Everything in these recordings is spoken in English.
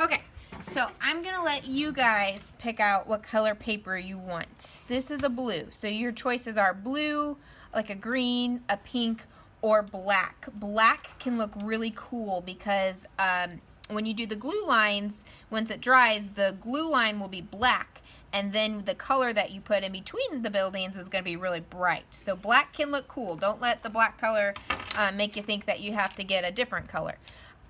Okay, so I'm gonna let you guys pick out what color paper you want. This is a blue, so your choices are blue, like a green, a pink, or black. Black can look really cool because when you do the glue lines, once it dries, the glue line will be black, and then the color that you put in between the buildings is going to be really bright. So black can look cool. Don't let the black color make you think that you have to get a different color.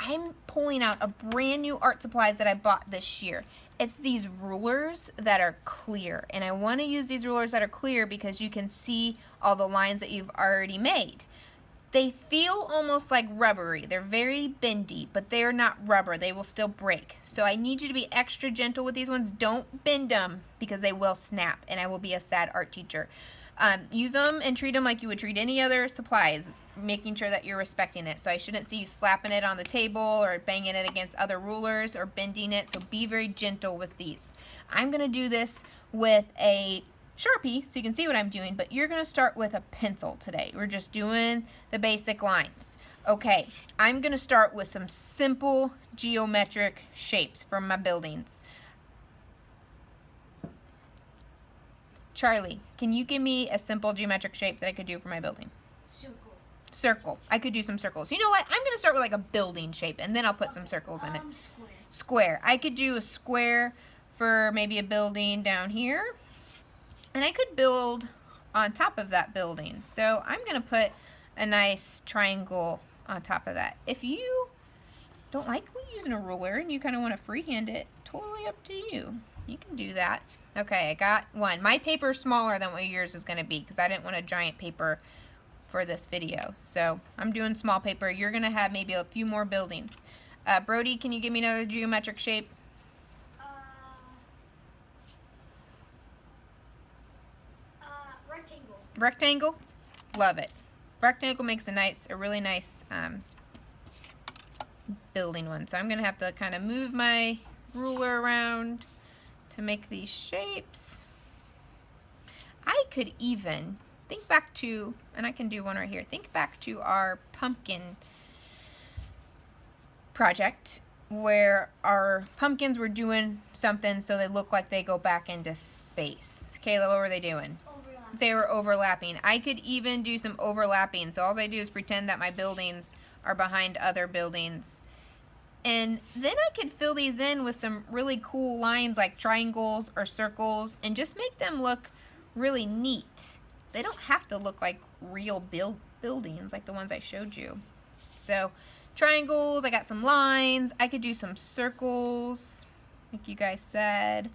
I'm pulling out a brand new art supplies that I bought this year. It's these rulers that are clear, and I want to use these rulers that are clear because you can see all the lines that you've already made. They feel almost like rubbery. They're very bendy, but they're not rubber. They will still break. So I need you to be extra gentle with these ones. Don't bend them because they will snap, and I will be a sad art teacher. Use them and treat them like you would treat any other supplies, making sure that you're respecting it. So I shouldn't see you slapping it on the table or banging it against other rulers or bending it. So be very gentle with these. I'm going to do this with a Sharpie so you can see what I'm doing, but you're going to start with a pencil today. We're just doing the basic lines. Okay, I'm going to start with some simple geometric shapes from my buildings. Charlie, can you give me a simple geometric shape that I could do for my building? Circle. Circle. I could do some circles. You know what? I'm going to start with like a building shape, and then I'll put some circles in it. Square. Square. I could do a square for maybe a building down here, and I could build on top of that building. So I'm going to put a nice triangle on top of that. If you don't like using a ruler and you kind of want to freehand it, totally up to you. You can do that. Okay, I got one. My paper is smaller than what yours is going to be because I didn't want a giant paper for this video. So I'm doing small paper. You're going to have maybe a few more buildings. Brody, can you give me another geometric shape? Rectangle. Rectangle? Love it. Rectangle makes a really nice building one. So I'm going to have to kind of move my ruler around to make these shapes. I could even think back to, and I can do one right here, think back to our pumpkin project where our pumpkins were doing something so they look like they go back into space. Kayla, what were they doing? Overlap. They were overlapping. I could even do some overlapping. So all I do is pretend that my buildings are behind other buildings. And then I could fill these in with some really cool lines like triangles or circles and just make them look really neat. They don't have to look like real buildings like the ones I showed you. So triangles, I got some lines. I could do some circles like you guys said.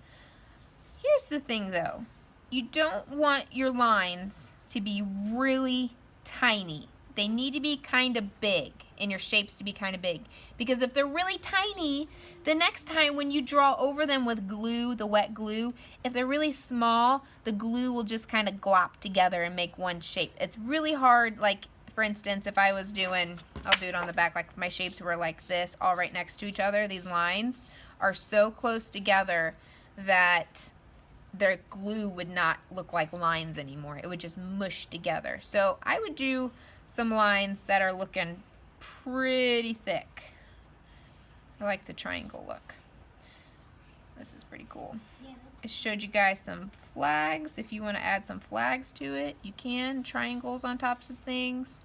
Here's the thing though. You don't want your lines to be really tiny. They need to be kind of big and your shapes to be kind of big. Because if they're really tiny, the next time when you draw over them with glue, the wet glue, if they're really small, the glue will just kind of glop together and make one shape. It's really hard, like for instance, if I was doing, I'll do it on the back, like my shapes were like this, all right next to each other. These lines are so close together that their glue would not look like lines anymore. It would just mush together. So I would do some lines that are looking pretty thick. I like the triangle look. This is pretty cool. Yeah. I showed you guys some flags. If you want to add some flags to it, you can. Triangles on tops of things.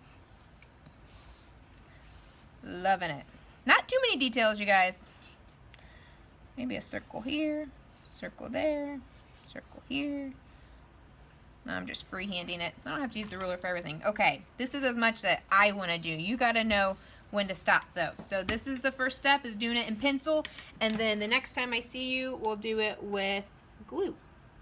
Loving it. Not too many details, you guys. Maybe a circle here, circle there, circle here. No, I'm just freehanding it. I don't have to use the ruler for everything. Okay, this is as much that I want to do. You got to know when to stop though. So this is the first step, is doing it in pencil, and then the next time I see you, we'll do it with glue.